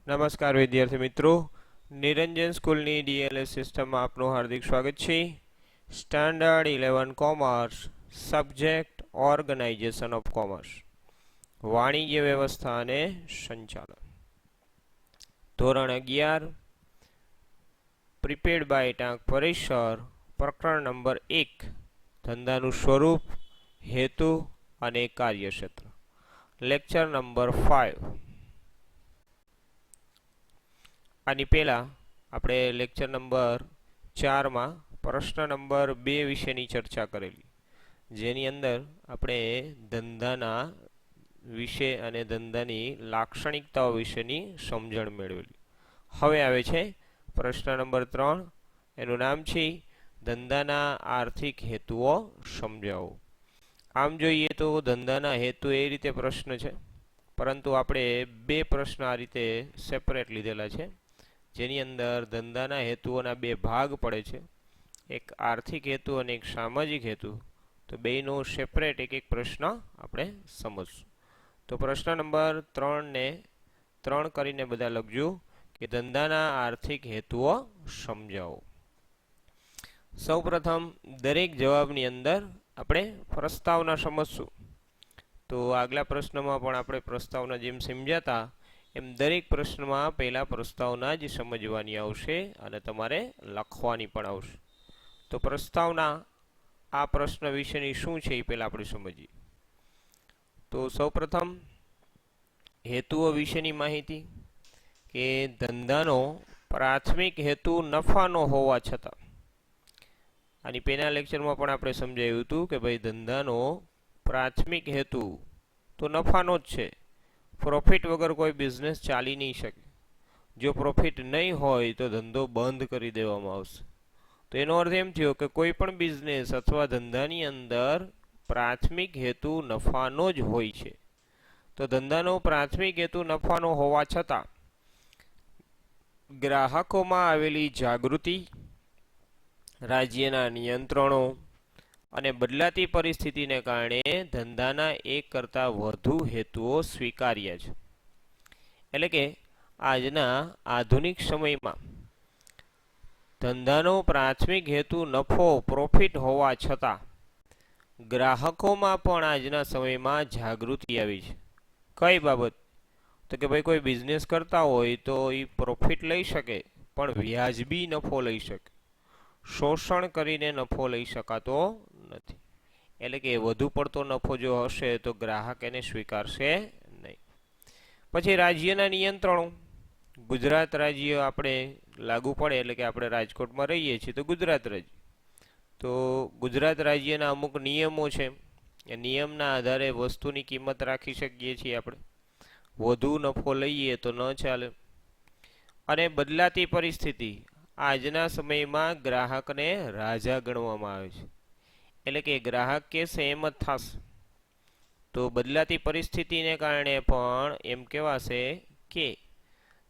નમસ્કાર વિદ્યાર્થી મિત્રો, નિરંજન સ્કૂલની ડીએલએસ સિસ્ટમમાં આપનું હાર્દિક સ્વાગત છે. Standard 11 commerce, subject organisation of commerce, વાણિજ્ય વ્યવસ્થા અને સંચાલન, ધોરણ 11, પ્રિપેર્ડ બાય ટાંક પરિસર, પ્રકરણ નંબર 1, ધંધાનું સ્વરૂપ, હેતુ અને કાર્યક્ષેત્ર, લેક્ચર નંબર 5. આની પહેલાં આપણે લેક્ચર નંબર 4માં પ્રશ્ન નંબર 2 વિશેની ચર્ચા કરેલી, જેની અંદર આપણે ધંધાના વિશે અને ધંધાની લાક્ષણિકતાઓ વિશેની સમજણ મેળવેલી. હવે આવે છે પ્રશ્ન નંબર 3. એનું નામ છે ધંધાના આર્થિક હેતુઓ સમજાવો. આમ જોઈએ તો ધંધાના હેતુ એ રીતે પ્રશ્ન છે, પરંતુ આપણે બે પ્રશ્ન આ રીતે સેપરેટ લીધેલા છે, જેની અંદર ધંધાના હેતુઓના બે ભાગ પડે છે, એક આર્થિક હેતુ અને એક સામાજિક હેતુ. તો બેનો સેપરેટ એક એક પ્રશ્ન આપણે સમજશું. તો પ્રશ્ન નંબર 3 ને 3 કરીને બધા લખજો કે ધંધાના આર્થિક હેતુઓ સમજાવો. સૌપ્રથમ દરેક જવાબની અંદર આપણે પ્રસ્તાવના સમજશું. તો આગલા પ્રશ્નમાં પણ આપણે પ્રસ્તાવના જેમ સમજ્યા હતા એમ દરેક પ્રશ્નમાં પહેલા પ્રસ્તાવના જ સમજવાની આવશે અને તમારે લખવાની પણ આવશે. તો પ્રસ્તાવના આ પ્રશ્ન વિશેની શું છે એ પહેલાં આપણે સમજીએ. તો સૌપ્રથમ હેતુઓ વિશેની માહિતી, કે ધંધાનો પ્રાથમિક હેતુ નફાનો હોવા છતાં, આની પહેલા લેક્ચરમાં પણ આપણે સમજાવ્યું હતું કે ભાઈ ધંધાનો પ્રાથમિક હેતુ તો નફાનો જ છે. પ્રોફિટ વગર કોઈ બિઝનેસ ચાલી નહીં શકે. જો પ્રોફિટ નહીં હોય તો ધંધો બંધ કરી દેવામાં આવશે. તો એનો અર્થ એમ થયો કે કોઈ પણ બિઝનેસ અથવા ધંધાની અંદર પ્રાથમિક હેતુ નફાનો જ હોય છે. તો ધંધાનો પ્રાથમિક હેતુ નફાનો હોવા છતાં ગ્રાહકોમાં આવેલી જાગૃતિ, રાજ્યના નિયંત્રણો અને બદલાતી પરિસ્થિતિને કારણે ધંધાના એક કરતાં વધુ હેતુઓ સ્વીકાર્ય છે. એટલે કે આજના આધુનિક સમયમાં ધંધાનો પ્રાથમિક હેતુ નફો, પ્રોફિટ હોવા છતાં ગ્રાહકોમાં પણ આજના સમયમાં જાગૃતિ આવી છે. કઈ બાબત? તો કે ભાઈ કોઈ બિઝનેસ કરતા હોય તો એ પ્રોફિટ લઈ શકે, પણ વ્યાજબી નફો લઈ શકે. શોષણ કરીને નફો લઈ શકાતો નથી. એટલે કે વધુ પડતો નફો જો હશે તો ગ્રાહક એને સ્વીકારશે નહીં. પછી રાજ્યના નિયંત્રણો. ગુજરાત રાજ્ય આપણે લાગુ પડે, એટલે કે આપણે રાજકોટમાં રહીએ છીએ તો ગુજરાત રાજ્ય. તો ગુજરાત રાજ્યના અમુક નિયમો છે. એ નિયમના આધારે વસ્તુની કિંમત રાખી શકીએ છીએ આપણે. વધુ નફો લઈએ તો ન ચાલે. અને બદલાતી પરિસ્થિતિ. આજના સમયમાં ગ્રાહકને રાજા ગણવામાં આવે છે. એટલે કે ગ્રાહક કહેશે એમ જ થશે. તો બદલાતી પરિસ્થિતિને કારણે પણ એમ કહેવાશે કે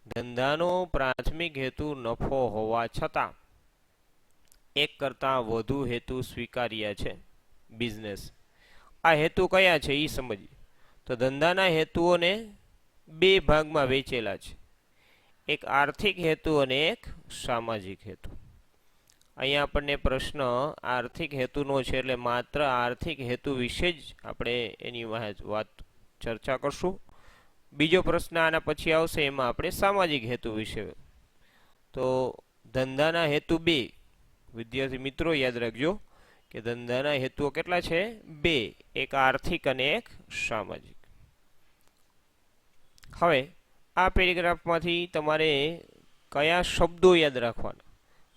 ધંધાનો પ્રાથમિક હેતુ નફો હોવા છતાં એક કરતાં વધુ હેતુ સ્વીકાર્ય છે બિઝનેસ. આ હેતુ કયા છે એ સમજીએ. તો ધંધાના હેતુઓને બે ભાગમાં વહેંચેલા છે, એક આર્થિક હેતુ અને એક સામાજિક હેતુ. અહીંયા આપણને પ્રશ્ન આર્થિક હેતુનો છે, એટલે માત્ર આર્થિક હેતુ વિશે જ આપણે એની વાત ચર્ચા કરશું. બીજો પ્રશ્ન આના પછી આવશે, એમાં આપણે સામાજિક હેતુ વિશે. તો ધંધાના હેતુ બે. વિદ્યાર્થી મિત્રો યાદ રાખજો કે ધંધાના હેતુઓ કેટલા છે? બે, એક આર્થિક અને એક સામાજિક. હવે આ પેરેગ્રાફમાંથી તમારે કયા શબ્દો યાદ રાખવાના?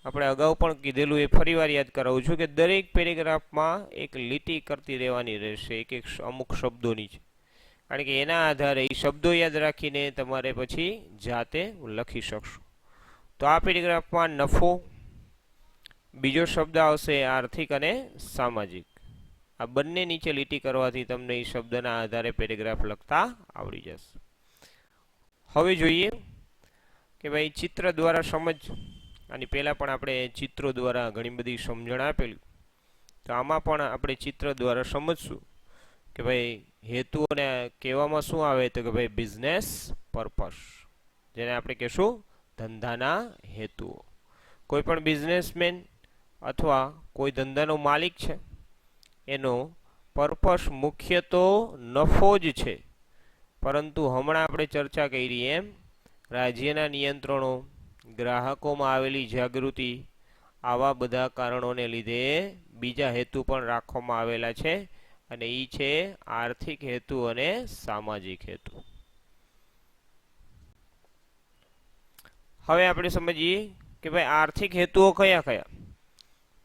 આપણે અગાઉ પણ કીધેલું, એ ફરીવાર યાદ કરાવું છું કે દરેક પેરેગ્રાફમાં એક લીટી કરતી રહેવાની રહેશે, એક એક અમુક શબ્દોની છે. કારણ કે એના આધારે એ શબ્દો યાદ રાખીને તમારે પછી જાતે લખી શકશો. તો આ પેરેગ્રાફમાં નફો, બીજો શબ્દ આવશે આર્થિક અને સામાજિક. આ બંને નીચે લીટી કરવાથી તમને એ શબ્દના આધારે પેરેગ્રાફ લખતા આવડી જશે. હવે જોઈએ કે ભાઈ ચિત્ર દ્વારા સમજ. આની પહેલાં પણ આપણે ચિત્રો દ્વારા ઘણી બધી સમજણ આપેલી. તો આમાં પણ આપણે ચિત્ર દ્વારા સમજશું કે ભાઈ હેતુઓને કહેવામાં શું આવે, તો કે ભાઈ બિઝનેસ પર્પસ. જેને આપણે કહેશું ધંધાના હેતુઓ. કોઈ પણ બિઝનેસમેન અથવા કોઈ ધંધાનો માલિક છે, એનો પર્પસ મુખ્ય તો નફો જ છે, પરંતુ હમણાં આપણે ચર્ચા કરી એમ રાજ્યના નિયંત્રણો, ગ્રાહકોમાં આવેલી જાગૃતિ, આવા બધા કારણોને લીધે બીજા હેતુ પણ રાખવામાં આવેલા છે, અને એ છે આર્થિક હેતુ અને સામાજિક હેતુ. હવે આપણે સમજીએ કે ભાઈ આર્થિક હેતુઓ કયા કયા.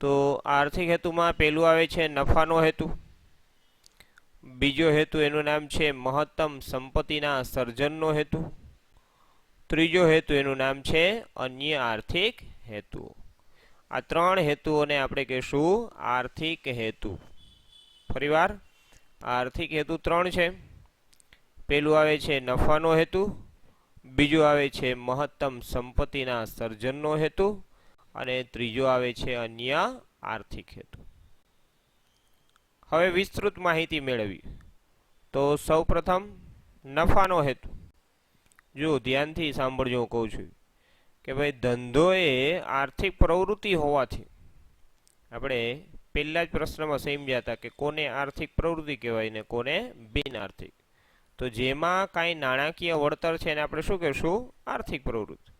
તો આર્થિક હેતુમાં પહેલું આવે છે નફાનો હેતુ. બીજો હેતુ એનું નામ છે મહત્તમ સંપત્તિના સર્જનનો હેતુ. ત્રીજો હેતુ એનું નામ છે અન્ય આર્થિક હેતુઓ. આ ત્રણ હેતુઓને આપણે કહીશું આર્થિક હેતુ. ફરીવાર આર્થિક હેતુ ત્રણ છે. પહેલું આવે છે નફાનો હેતુ, બીજું આવે છે મહત્તમ સંપત્તિના સર્જનનો હેતુ, અને ત્રીજો આવે છે અન્ય આર્થિક હેતુ. હવે વિસ્તૃત માહિતી મેળવી. તો સૌપ્રથમ નફાનો હેતુ. જો ધ્યાનથી સાંભળજો, હું કહું છું કે ભાઈ ધંધો એ આર્થિક પ્રવૃત્તિ હોવાથી આપણે પહેલા જ પ્રશ્નમાં સમજ્યા હતા કે કોને આર્થિક પ્રવૃત્તિ કહેવાય ને કોને બિન આર્થિક. તો જેમાં કાંઈ નાણાકીય વળતર છે એને આપણે શું કહેશું? આર્થિક પ્રવૃત્તિ.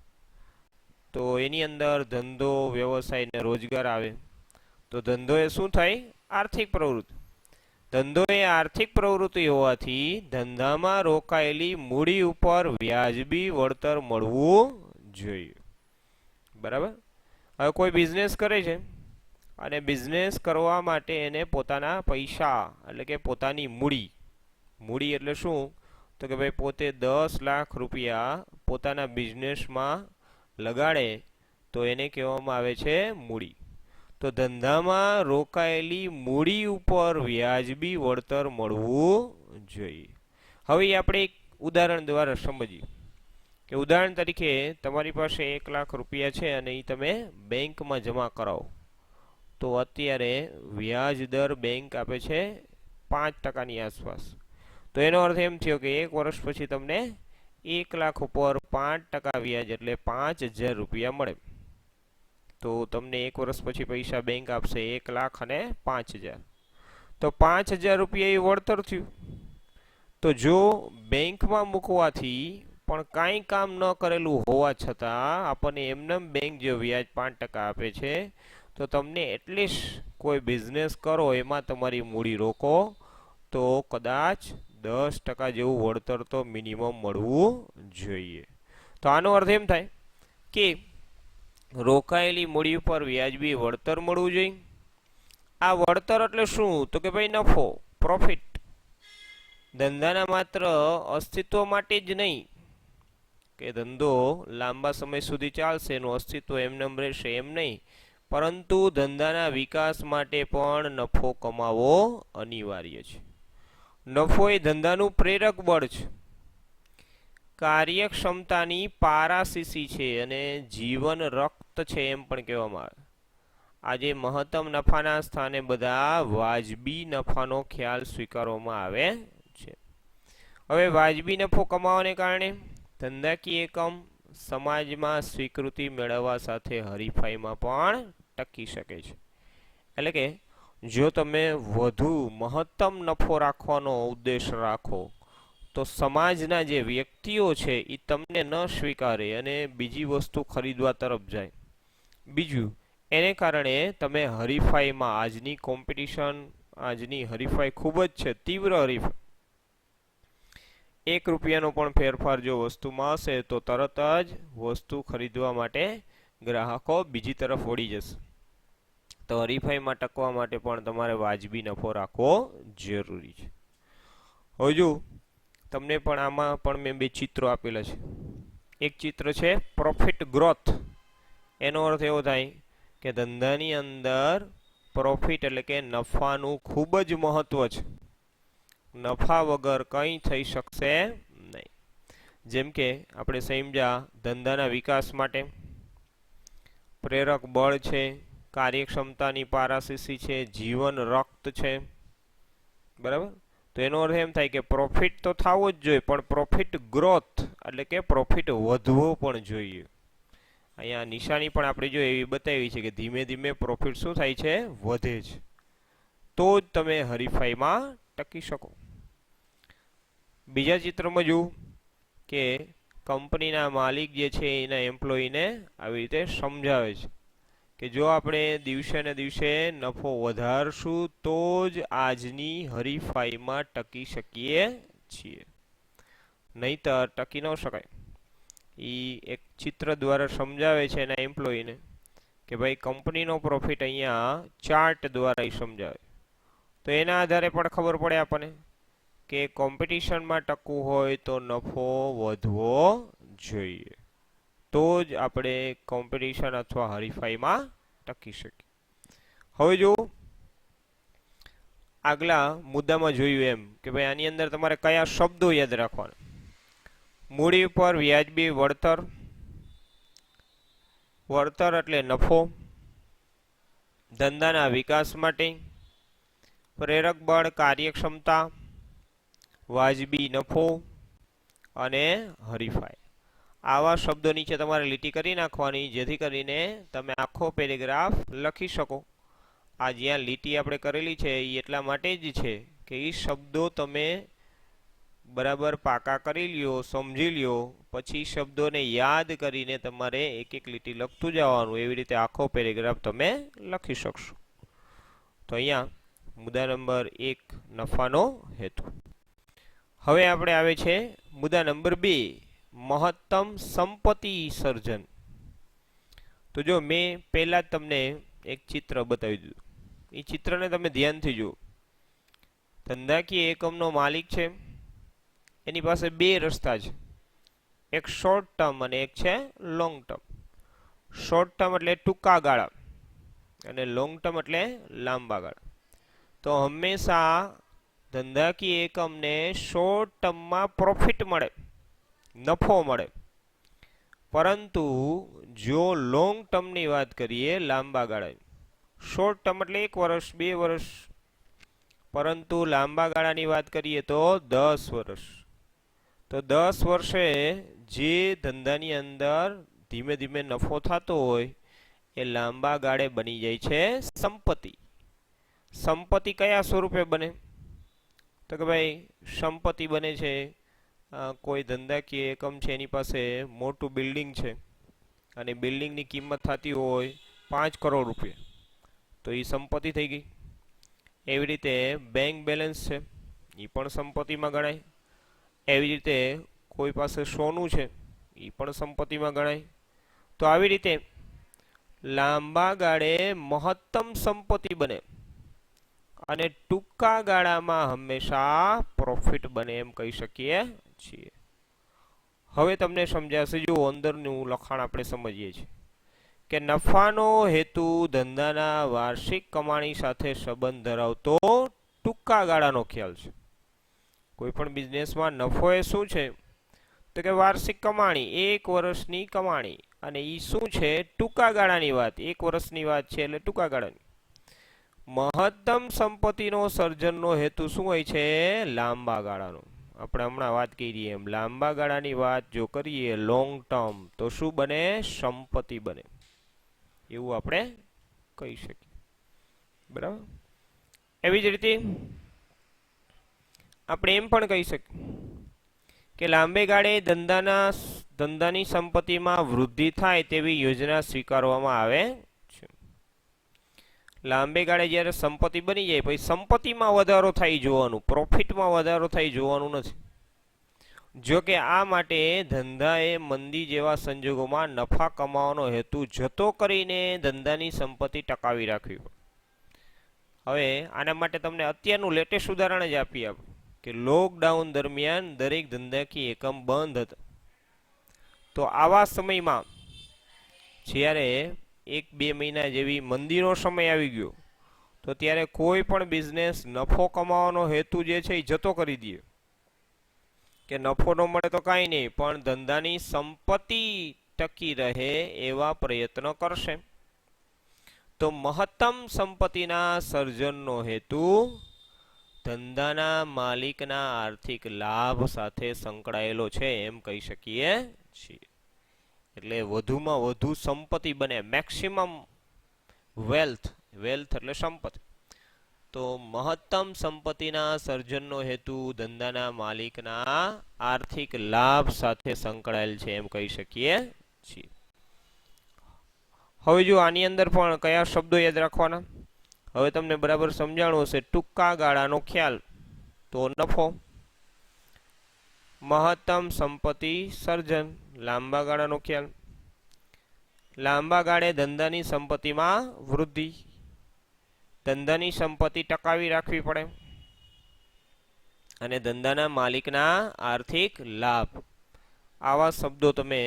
તો એની અંદર ધંધો, વ્યવસાય ને રોજગાર આવે. તો ધંધો એ શું થાય? આર્થિક પ્રવૃત્તિ. ધંધો એ આર્થિક પ્રવૃત્તિ હોવાથી ધંધામાં રોકાયેલી મૂડી ઉપર વ્યાજબી વળતર મળવું જોઈએ. બરાબર. હવે કોઈ બિઝનેસ કરે છે અને બિઝનેસ કરવા માટે એને પોતાના પૈસા એટલે કે પોતાની મૂડી એટલે શું? તો કે ભાઈ પોતે 10 લાખ રૂપિયા પોતાના બિઝનેસમાં લગાડે તો એને કહેવામાં આવે છે મૂડી. તો ધંધામાં રોકાયેલી મૂડી ઉપર વ્યાજબી વળતર મળવું જોઈએ. હવે આપણે એક ઉદાહરણ દ્વારા સમજીએ કે ઉદાહરણ તરીકે તમારી પાસે 1 લાખ રૂપિયા છે અને એ તમે બેંકમાં જમા કરાવો. તો અત્યારે વ્યાજ દર બેંક આપે છે 5%ની આસપાસ. તો એનો અર્થ એમ થયો કે 1 વર્ષ પછી તમને 1 લાખ ઉપર 5% વ્યાજ એટલે 5000 રૂપિયા મળે. તો તમને 1 વર્ષ પછી પૈસા બેંક આપશે 1 લાખ અને 5000. તો 5000 રૂપિયા એ વળતર થયું. તો જો બેંકમાં મૂકવાથી પણ કાંઈ કામ ન કરેલું હોવા છતાં આપણને એમને બેંક જે વ્યાજ 5% આપે છે, તો તમને એટલીસ્ટ કોઈ બિઝનેસ કરો એમાં તમારી મૂડી રોકો તો કદાચ 10% જેવું વળતર તો મિનિમમ મળવું જોઈએ. તો આનો અર્થ એમ થાય કે રોકાયેલી મૂડી ઉપર વ્યાજબી વળતર મળવું જોઈએ. આ વળતર એટલે શું? તો કે ભાઈ નફો, પ્રોફિટ. ધંધાના માત્ર અસ્તિત્વ માટે જ નહીં કે ધંધો લાંબા સમય સુધી ચાલશે, એનું અસ્તિત્વ એમને રહેશે એમ નહીં, પરંતુ ધંધાના વિકાસ માટે પણ નફો કમાવો અનિવાર્ય છે. નફો એ ધંધાનું પ્રેરક બળ છે, કાર્યક્ષમતાની પારાશીશી છે અને જીવન રક્ત છે એમ પણ કહેવામાં આવે. આજે મહત્તમ નફાના સ્થાને બધા વાજબી નફાનો ખ્યાલ સ્વીકારવામાં આવે છે. હવે વાજબી નફો કમાવાને કારણે ધંધાકીય એકમ સમાજમાં સ્વીકૃતિ મેળવવા સાથે હરીફાઈમાં પણ ટકી શકે છે. એટલે કે જો તમે વધુ મહત્તમ નફો રાખવાનો ઉદ્દેશ રાખો તો સમાજના જે વ્યક્તિઓ છે એ તમને ન સ્વીકારે અને બીજી વસ્તુ ખરીદવા તરફ જાય. બીજું, એને કારણે તમે હરીફાઈમાં, આજની કોમ્પિટિશન, આજની હરીફાઈ ખૂબ જ છે, તીવ્ર હરીફાઈ. 1 રૂપિયાનો પણ ફેરફાર જો વસ્તુમાં હશે તો તરત જ વસ્તુ ખરીદવા માટે ગ્રાહકો બીજી તરફ વળી જશે. તો હરીફાઈમાં ટકવા માટે પણ તમારે વાજબી નફો રાખવો જરૂરી છે. હવે જો તમને પણ આમાં પણ મેં 2 ચિત્રો આપેલા છે. એક ચિત્ર છે પ્રોફિટ ગ્રોથ. એનો અર્થ એવો થાય કે ધંધાની અંદર પ્રોફિટ એટલે કે નફાનું ખૂબ જ મહત્વ છે. નફા વગર કંઈ થઈ શકશે નહીં. જેમ કે આપણે સમજ્યા ધંધાના વિકાસ માટે પ્રેરક બળ છે, કાર્યક્ષમતાની પારાશીશી છે, જીવન રક્ત છે. બરાબર. તો એનો અર્થ એમ થાય કે પ્રોફિટ તો થવો જ જોઈએ, પણ પ્રોફિટ ગ્રોથ એટલે કે પ્રોફિટ વધવો પણ જોઈએ. અહીંયા નિશાની પણ આપણે જો એવી બતાવી છે કે ધીમે ધીમે પ્રોફિટ શું થાય છે, વધે છે, તો જ તમે હરીફાઈમાં ટકી શકો. બીજા ચિત્રમાં જુઓ કે કંપનીના માલિક જે છે એના એમ્પ્લોયીને આવી રીતે સમજાવે છે કે જો આપણે દિવસે ને દિવસે નફો વધારશું તો જ આજની હરીફાઈમાં ટકી શકીએ છીએ, નહીતર ટકી ન શકાય. એ એક ચિત્ર દ્વારા સમજાવે છે એના એમ્પ્લોયીને કે ભાઈ કંપનીનો પ્રોફિટ અહીંયા ચાર્ટ દ્વારા સમજાવે, તો એના આધારે પણ ખબર પડે આપણને કે કોમ્પિટિશનમાં ટકવું હોય તો નફો વધવો જોઈએ, તો જ આપણે કોમ્પિટિશન અથવા હરીફાઈમાં ટકી શકીએ. હવે જો આગલા મુદ્દામાં જોયું એમ કે ભાઈ આની અંદર તમારે કયા શબ્દો યાદ રાખવાના. મૂડી પર વ્યાજબી વળતર, વળતર એટલે નફો, ધંધાના વિકાસ માટે, પ્રેરક બળ કાર્યક્ષમતા, વાજબી નફો અને હરીફાઈ. આવા શબ્દો નીચે તમારે લીટી કરી નાખવાની, જેથી કરીને તમે આખો પેરેગ્રાફ લખી શકો. આ જ્યાં લીટી આપણે કરેલી છે એ એટલા માટે જ છે કે એ શબ્દો તમે બરાબર પાકા કરી લ્યો, સમજી લ્યો, પછી શબ્દોને યાદ કરીને તમારે એક એક લીટી લખતું જવાનું. એવી રીતે આખો પેરેગ્રાફ તમે લખી શકશો. તો અહીંયા મુદ્દા નંબર 1 નફાનો હેતુ. હવે આપણે આવે છે મુદ્દા નંબર 2 મહત્તમ સંપત્તિ સર્જન. તો જો મેં પહેલા જ તમને એક ચિત્ર બતાવી દીધું, એ ચિત્રને તમે ધ્યાનથી જુઓ. ધંધાકીય એકમનો માલિક છે, એની પાસે બે રસ્તા છે, એક શોર્ટ ટર્મ અને એક છે લોંગ ટર્મ. શોર્ટ ટર્મ એટલે ટૂંકા ગાળા અને લોંગ ટર્મ એટલે લાંબા ગાળા. તો હંમેશા ધંધાકીય એકમને શોર્ટ ટર્મમાં પ્રોફિટ મળે, નફો મળે, પરંતુ જો લોંગ ટર્મની વાત કરીએ, લાંબા ગાળા, શોર્ટ ટર્મ એટલે 1 વર્ષ 2 વર્ષ, પરંતુ લાંબા ગાળાની વાત કરીએ તો 10 વર્ષ. તો 10 વર્ષે જે ધંધાની અંદર ધીમે ધીમે નફો થતો હોય એ લાંબા ગાળે બની જાય છે સંપત્તિ. સંપત્તિ કયા સ્વરૂપે બને? તો કે ભાઈ સંપત્તિ બને છે, કોઈ ધંધાકીય એકમ છે એની પાસે મોટું બિલ્ડિંગ છે અને બિલ્ડિંગની કિંમત થતી હોય 5 કરોડ રૂપિયા, તો એ સંપત્તિ થઈ ગઈ. એવી રીતે બેંક બેલેન્સ છે, એ પણ સંપત્તિમાં ગણાય. એવી રીતે કોઈ પાસે સોનું છે, એ પણ સંપત્તિમાં ગણાય. તો આવી રીતે લાંબા ગાળે મહત્તમ સંપત્તિ બને અને ટૂંકા ગાળામાં હંમેશા પ્રોફિટ બને એમ કહી શકીએ છીએ. હવે તમને સમજાશે, જો અંદરનું લખાણ આપણે સમજીએ છીએ કે નફાનો હેતુ ધંધાના વાર્ષિક કમાણી સાથે સંબંધ ધરાવતો ટૂંકા ગાળાનો ખ્યાલ છે. કોઈ પણ બિઝનેસમાં નફો એ શું છે? તો કે વાર્ષિક કમાણી, 1 વર્ષની કમાણી. અને એ શું છે? ટૂંકા ગાળાની વાત, 1 વર્ષની વાત છે એટલે ટૂંકા ગાળાની. મહત્તમ સંપત્તિનો સર્જનનો હેતુ શું હોય છે? લાંબા ગાળાનો. આપણે હમણાં વાત કરી એમ લાંબા ગાળાની વાત જો કરીએ, લોંગ ટર્મ, તો શું બને? સંપત્તિ બને, એવું આપણે કહી શકીએ. બરાબર. એવી જ રીતે આપણે એમ પણ કહી શકીએ કે લાંબે ગાળે ધંધાની સંપત્તિમાં વૃદ્ધિ થાય તેવી યોજના સ્વીકારવામાં આવે છે. લાંબે ગાળે જ્યારે સંપત્તિ બની જાય પછી સંપત્તિમાં વધારો થઈ જોવાનું, પ્રોફિટમાં વધારો થઈ જોવાનું નથી. જો કે આ માટે ધંધાએ મંદી જેવા સંજોગોમાં નફા કમાવાનો હેતુ જતો કરીને ધંધાની સંપત્તિ ટકાવી રાખવી. હવે આના માટે તમને અત્યારનું લેટેસ્ટ ઉદાહરણ જ આપી આપ કે લોકડાઉન દરમિયાન દરેક ધંધાકીય એકમ બંધ હતા. તો આવા સમયમાં જ્યારે 1-2 મહિના જેવી મંદીનો સમય આવી ગયો, તો ત્યારે કોઈ પણ બિઝનેસ નફો કમાવાનો હેતુ જે છે એ જતો કરી દે કે નફો ન મળે તો કાંઈ નહીં, પણ ધંધાની સંપત્તિ ટકી રહે એવા પ્રયત્નો કરશે. તો મહત્તમ સંપત્તિના સર્જનનો હેતુ ધંધાના માલિકના આર્થિક લાભ સાથે સંકળાયેલો છે એમ કહી શકીએ છીએ. એટલે વધુમાં વધુ સંપત્તિ બને, મેક્સિમમ વેલ્થ, વેલ્થ એટલે સંપત્તિ. તો મહત્તમ સંપત્તિના સર્જનનો હેતુ ધંધાના માલિકના આર્થિક લાભ સાથે સંકળાયેલ છે એમ કહી શકીએ છીએ. હવે જો આની અંદર પણ કયા શબ્દો યાદ રાખવાના, હવે તમને બરાબર સમજાણું હશે. ટૂંકા ગાળાનો ખ્યાલ તો નફો, મહત્તમ સંપત્તિ સર્જન લાંબા ગાળાનો ખ્યાલ, લાંબા ગાળે ધંધાની સંપત્તિમાં વૃદ્ધિ, ધંધાની સંપત્તિ ટકાવી રાખવી પડે, અને ધંધાના માલિકના આર્થિક લાભ. આવા શબ્દો તમે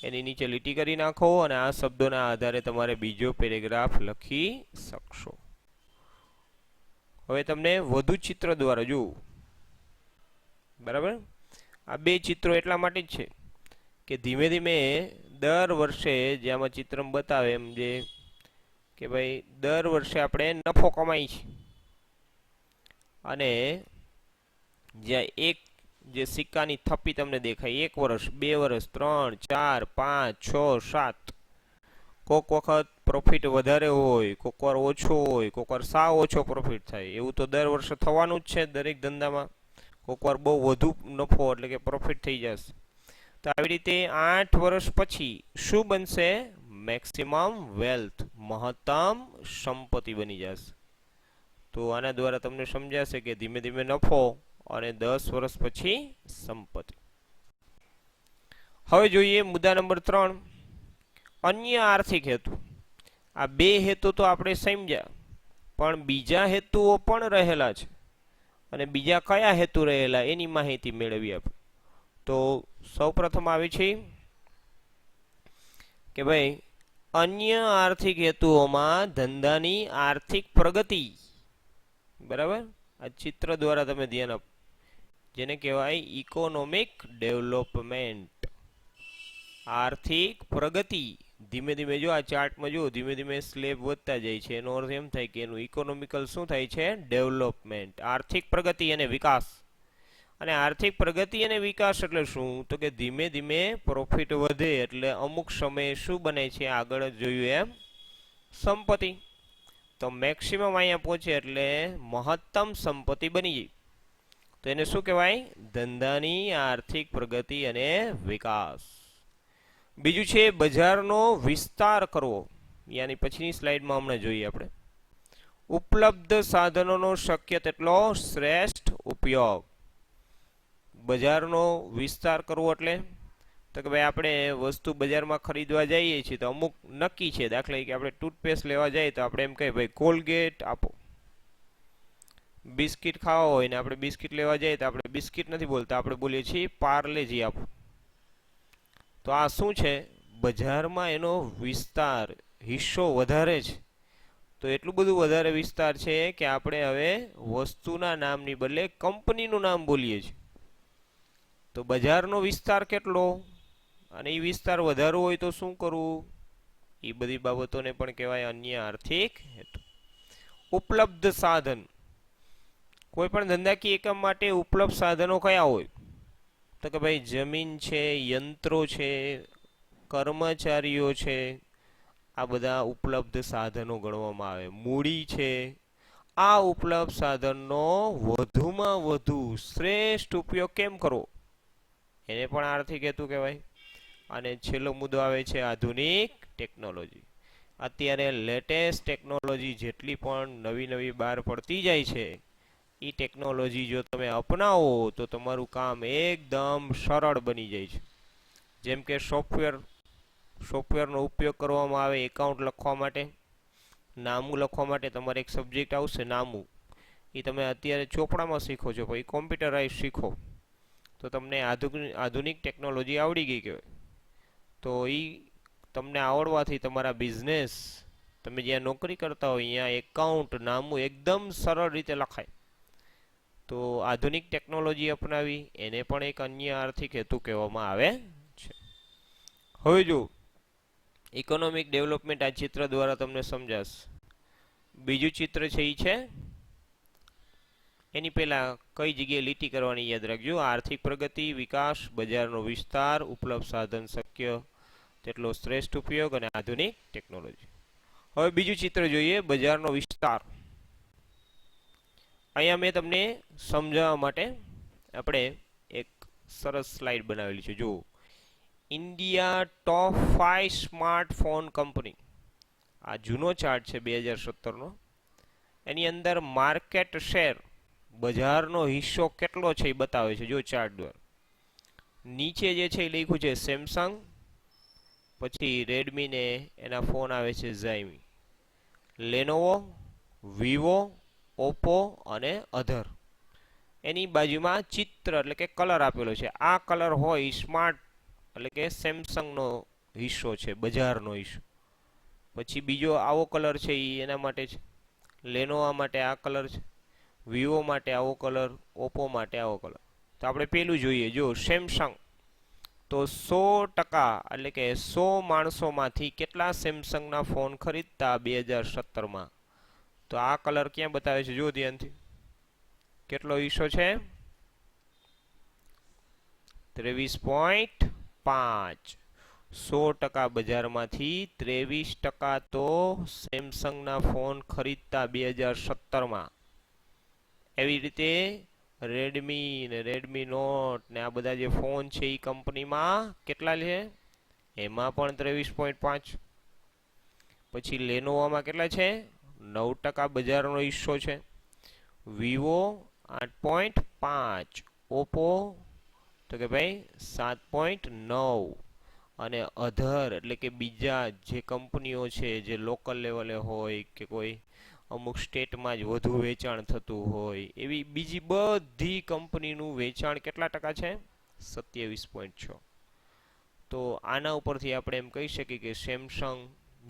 એની નીચે લીટી કરી નાખો અને આ શબ્દોના આધારે તમારે બીજો પેરેગ્રાફ લખી શકશો. હવે તમને વધુ ચિત્ર દ્વારા જોવું, બરાબર. આ બે ચિત્રો એટલા માટે જ છે કે ધીમે ધીમે દર વર્ષે જે આમાં ચિત્ર બતાવે એમ, જે કે ભાઈ દર વર્ષે આપણે નફો કમાઈ છે, અને જ્યાં એક જે સિક્કાની થપ્પી તમને દેખાય, 1 વર્ષ, 2 વર્ષ, 3, 4, 5, 6, 7, કોક વખત પ્રોફિટ વધારે હોય, કોક વાર ઓછો હોય, કોક વાર સાવ ઓછો પ્રોફિટ થાય. એવું તો દર વર્ષે થવાનું જ છે દરેક ધંધામાં. કોક વાર બહુ વધુ નફો એટલે કે પ્રોફિટ થઈ જશે. તો આવી રીતે 8 વર્ષ પછી શું બનશે? મેક્સિમમ વેલ્થ, મહત્તમ સંપત્તિ બની જશે. તો આના દ્વારા તમને સમજાશે કે ધીમે ધીમે નફો અને 10 વર્ષ પછી સંપત્તિ. હવે જોઈએ મુદ્દા નંબર 3, અન્ય આર્થિક હેતુ. આ બે હેતુ તો આપણે સમજ્યા, પણ બીજા હેતુઓ પણ રહેલા છે, અને બીજા કયા હેતુ રહેલા એની માહિતી મેળવી આપણે. તો સૌપ્રથમ આવે છે કે ભાઈ અન્ય આર્થિક હેતુઓમાં ધંધાની આર્થિક પ્રગતિ. બરાબર, આ ચિત્ર દ્વારા તમે ધ્યાન આપો, જેને કહેવાય ઇકોનોમિક ડેવલપમેન્ટ, આર્થિક પ્રગતિ. ધીમે ધીમે જો આ ચાર્ટમાં જો ધીમે ધીમે સ્લેબ વધતા જાય છે, એનો અર્થ એમ થાય કે એનું ઇકોનોમિકલ શું થાય છે? ડેવલપમેન્ટ, આર્થિક પ્રગતિ અને વિકાસ. અને આર્થિક પ્રગતિ અને વિકાસ એટલે શું? તો કે ધીમે ધીમે પ્રોફિટ વધે એટલે અમુક સમયે શું બને છે? આગળ જોયું એમ સંપત્તિ. તો મેક્સિમમ અહીંયા પહોંચે એટલે મહત્તમ સંપત્તિ બની જાય. તો એને શું કહેવાય? ધંધાની આર્થિક પ્રગતિ અને વિકાસ. બીજું છે બજારનો વિસ્તાર કરવો. યાની પછીની સ્લાઇડમાં હમણાં જોઈએ આપણે. ઉપલબ્ધ સાધનોનો શક્ય તેટલો શ્રેષ્ઠ ઉપયોગ. બજારનો વિસ્તાર કરવો એટલે તો કે ભાઈ આપણે વસ્તુ બજારમાં ખરીદવા જઈએ છીએ તો અમુક નક્કી છે. દાખલા તરીકે આપણે ટૂથપેસ્ટ લેવા જઈએ તો આપણે એમ કહીએ ભાઈ કોલગેટ આપો. બિસ્કિટ ખાવા હોય ને આપણે બિસ્કિટ લેવા જઈએ તો આપણે બિસ્કિટ નથી બોલતા, આપણે બોલીએ છીએ પાર્લેજી આપો. તો આ શું છે? બજારમાં એનો વિસ્તાર, હિસ્સો વધારે છે. તો એટલું બધું વધારે વિસ્તાર છે કે આપણે હવે વસ્તુના નામની બદલે કંપનીનું નામ બોલીએ છીએ. તો બજારનો વિસ્તાર કેટલો, અને એ વિસ્તાર વધારવો હોય તો શું કરવું? એ બધી બાબતોને પણ કહેવાય અન્ય આર્થિક હેતુ. ઉપલબ્ધ સાધન. કોઈ પણ ધંધાકીય એકમ માટે ઉપલબ્ધ સાધનો કયા હોય? તો કે ભાઈ જમીન છે, યંત્રો છે, કર્મચારીઓ છે, આ બધા ઉપલબ્ધ સાધનો ગણવામાં આવે. મૂડી છે. આ ઉપલબ્ધ સાધનનો વધુમાં વધુ શ્રેષ્ઠ ઉપયોગ કેમ કરવો? એને પણ આર્થિક હેતુ કહેવાય. અને છેલ્લો મુદ્દો આવે છે આધુનિક ટેકનોલોજી. અત્યારે લેટેસ્ટ ટેકનોલોજી જેટલી પણ નવી નવી બહાર પડતી જાય છે, એ ટેકનોલોજી જો તમે અપનાવો તો તમારું કામ એકદમ સરળ બની જાય છે. જેમ કે સોફ્ટવેરનો ઉપયોગ કરવામાં આવે એકાઉન્ટ લખવા માટે, નામું લખવા માટે. તમારે એક સબ્જેક્ટ આવશે નામું, એ તમે અત્યારે ચોપડામાં શીખો છો, પછી કોમ્પ્યુટરાઇઝ શીખો તો તમને આધુનિક ટેકનોલોજી આવડી ગઈ કહેવાય. તો એ તમને આવડવાથી તમારા બિઝનેસ, તમે જ્યાં નોકરી કરતા હોય અહીંયા એકાઉન્ટ નામું એકદમ સરળ રીતે લખાય. તો આધુનિક ટેકનોલોજી અપનાવી એને પણ એક અન્ય આર્થિક હેતુ કહેવામાં આવે છે. હવે જો ઇકોનોમિક ડેવલપમેન્ટ આ ચિત્ર દ્વારા તમને સમજાશે. બીજું ચિત્ર છે એ છે એની પહેલા કઈ જગ્યાએ લીટી કરવાની યાદ રાખજો. આર્થિક પ્રગતિ, વિકાસ, બજારનો વિસ્તાર, ઉપલબ્ધ સાધન, શક્ય તેટલો શ્રેષ્ઠ ઉપયોગ અને આધુનિક ટેકનોલોજી. હવે બીજું ચિત્ર જોઈએ, બજારનો વિસ્તાર. અહીંયા મેં તમને સમજાવવા માટે આપણે એક સરસ સ્લાઇડ બનાવેલી છે. જુઓ, ઇન્ડિયા ટોપ 5 સ્માર્ટફોન કંપની. આ જૂનો ચાર્ટ છે 2017નો. એની અંદર માર્કેટ શેર, બજારનો હિસ્સો કેટલો છે એ બતાવે છે. જો ચાર્ટ દ્વારા નીચે જે છે એ લખ્યું છે સેમસંગ, પછી રેડમી ને એના ફોન આવે છે ઝાયમી, લેનોવો, વિવો, ઓપ્પો અને અધર. એની બાજુમાં ચિત્ર એટલે કે કલર આપેલો છે. આ કલર હોય સ્માર્ટ એટલે કે સેમસંગનો હિસ્સો છે, બજારનો હિસ્સો. પછી બીજો આવો કલર છે એ એના માટે છે, લેનોવા માટે આ કલર છે, વિવો માટે આવો કલર, ઓપ્પો માટે આવો કલર. તો આપણે પેલું જોઈએ. જો સેમસંગ, તો 100% એટલે કે 100 માણસોમાંથી કેટલા સેમસંગના ફોન ખરીદતા 2017માં? તો આ કલર ક્યાં બતાવે છે? જો ધ્યાનથી, કેટલો હિસ્સો છે? 23.5. 100% બજારમાંથી 23% તો સેમસંગના ફોન ખરીદતા 2017માં. એવી રીતે રેડમી ને રેડમી નોટ ને આ બધા જે ફોન છે એ કંપનીમાં કેટલા છે? એમાં પણ 23.5. પછી લેનોવામાં કેટલા છે? 9% બજારનો હિસ્સો છે. વિવો 8.5, ઓપ્પો તો કે ભાઈ 7.9, અને અધર એટલે કે બીજા જે કંપનીઓ છે જે લોકલ લેવલે હોય કે કોઈ અમુક સ્ટેટમાં જ વધુ વેચાણ થતું હોય એવી બીજી બધી કંપનીનું વેચાણ કેટલા ટકા છે? 27.6. તો આના ઉપરથી આપણે એમ કહી શકીએ કે સેમસંગ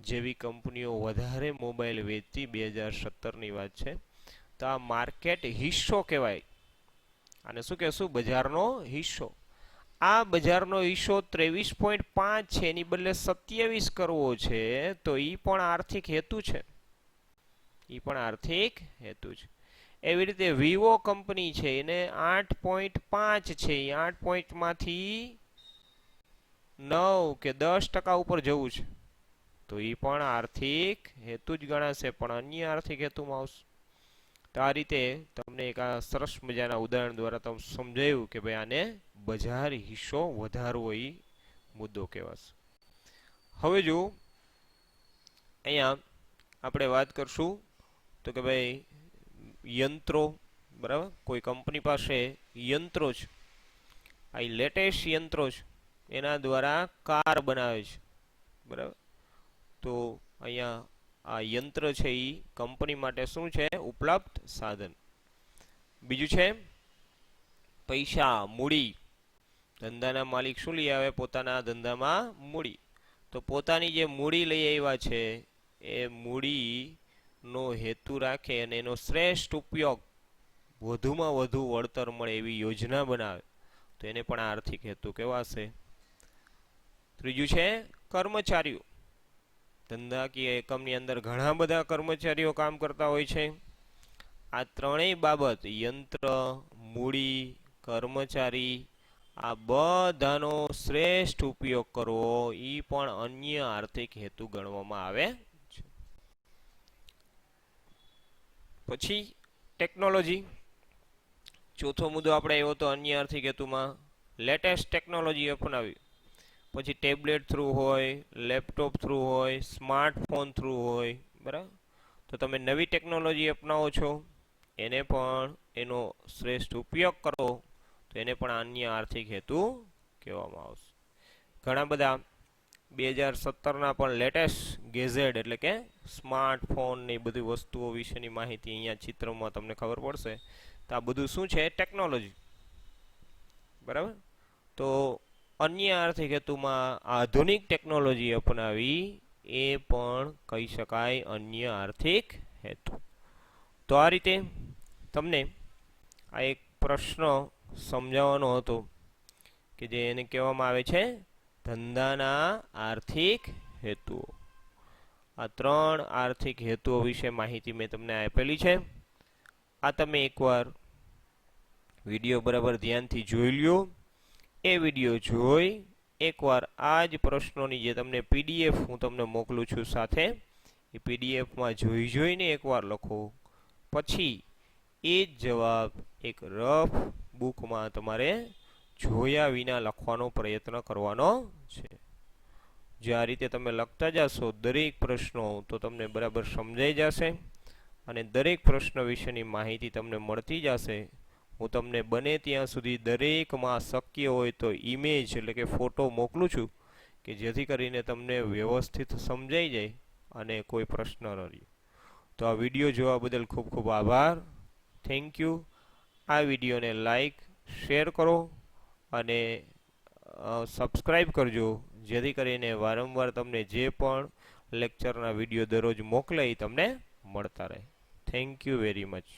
જેવી કંપનીઓ વધારે મોબાઈલ વેચતી 2017ની વાત છે. તો આ માર્કેટ હિસ્સો કહેવાય. આને શું કહેશું? બજારનો હિસ્સો. આ બજારનો હિસ્સો 23.5 છે, એની બદલે 27 કરવો છે, તો એ પણ આર્થિક હેતુ છે. એ પણ આર્થિક હેતુ છે. એવી રીતે વિવો કંપની છે એને 8.5 છે, એ 8 માંથી 9 કે 10% ઉપર જવું છે, તો એ પણ આર્થિક હેતુ જ ગણાશે, પણ અન્ય આર્થિક હેતુમાં આવશે. તો આ રીતે તમને એક આ સરસ મજાના ઉદાહરણ દ્વારા તમે સમજાયું કે ભાઈ આને બજાર હિસ્સો વધારવો એ મુદ્દો કહેવાશે. હવે જો અહીંયા આપણે વાત કરશું તો કે ભાઈ યંત્રો, બરાબર, કોઈ કંપની પાસે યંત્રો છે, આ લેટેસ્ટ યંત્રો છે, એના દ્વારા કાર બનાવે છે, બરાબર. તો અહીંયા આ યંત્ર છે એ કંપની માટે શું છે? ઉપલબ્ધ સાધન. બીજું છે પૈસા, મૂડી. ધંધાના માલિક શું લઈ આવે? પોતાના ધંધામાં મૂડી. તો પોતાની જે મૂડી લઈ આવ્યા છે એ મૂડીનો હેતુ રાખે અને એનો શ્રેષ્ઠ ઉપયોગ, વધુમાં વધુ વળતર મળે એવી યોજના બનાવે, તો એને પણ આર્થિક હેતુ કહેવાશે. ત્રીજું છે કર્મચારીઓ. ધંધાકીય એકમની અંદર ઘણા બધા કર્મચારીઓ કામ કરતા હોય છે. આ ત્રણેય બાબત, યંત્ર, મૂડી, કર્મચારી, આ બધાનો શ્રેષ્ઠ ઉપયોગ કરવો એ પણ અન્ય આર્થિક હેતુ ગણવામાં આવે છે. પછી ટેકનોલોજી. ચોથો મુદ્દો આપણે આવ્યો તો અન્ય આર્થિક હેતુમાં લેટેસ્ટ ટેકનોલોજી અપનાવી. પછી ટેબ્લેટ થ્રુ હોય, લેપટોપ થ્રુ હોય, સ્માર્ટફોન થ્રુ હોય, બરાબર. તો તમે નવી ટેકનોલોજી અપનાવો છો, એને પણ એનો શ્રેષ્ઠ ઉપયોગ કરો, તો એને પણ અન્ય આર્થિક હેતુ કહેવામાં આવશે. ઘણા બધા 2017ના પણ લેટેસ્ટ ગેઝેટ એટલે કે સ્માર્ટફોન ને બધી વસ્તુઓ વિશેની માહિતી અહીંયા ચિત્રમાં તમને ખબર પડશે. તો આ બધું શું છે? ટેકનોલોજી, બરાબર. તો અન્ય આર્થિક હેતુમાં આધુનિક ટેકનોલોજી અપનાવી એ પણ કહી શકાય અન્ય આર્થિક હેતુ. તો આ રીતે તમને આ એક પ્રશ્ન સમજાવવાનો હતો કે જે એને કહેવામાં આવે છે ધંધાના આર્થિક હેતુઓ. આ ત્રણ આર્થિક હેતુઓ વિશે માહિતી મેં તમને આપેલી છે. આ તમે એકવાર વિડીયો બરાબર ધ્યાનથી જોઈ લ્યો. એ વિડીયો જોઈ એકવાર આ જ પ્રશ્નોની જે તમને પીડીએફ હું તમને મોકલું છું સાથે, એ પીડીએફમાં જોઈને એકવાર લખો. પછી એ જ જવાબ એક રફ બુકમાં તમારે જોયા વિના લખવાનો પ્રયત્ન કરવાનો છે. જે આ રીતે તમે લખતા જશો દરેક પ્રશ્નો, તો તમને બરાબર સમજાઈ જશે અને દરેક પ્રશ્ન વિશેની માહિતી તમને મળતી જશે. હું તમને બને ત્યાં સુધી દરેકમાં શક્ય હોય તો ઇમેજ એટલે કે ફોટો મોકલું છું, કે જેથી કરીને તમને વ્યવસ્થિત સમજાઈ જાય અને કોઈ પ્રશ્ન ન રહે. તો આ વિડીયો જોવા બદલ ખૂબ ખૂબ આભાર. Thank you. આ વિડીયોને લાઈક, શેર કરો અને સબસ્ક્રાઈબ કરજો, જેથી કરીને વારંવાર તમને જે પણ લેક્ચરના વિડીયો દરરોજ મોકલે એ તમને મળતા રહે. Thank you very much.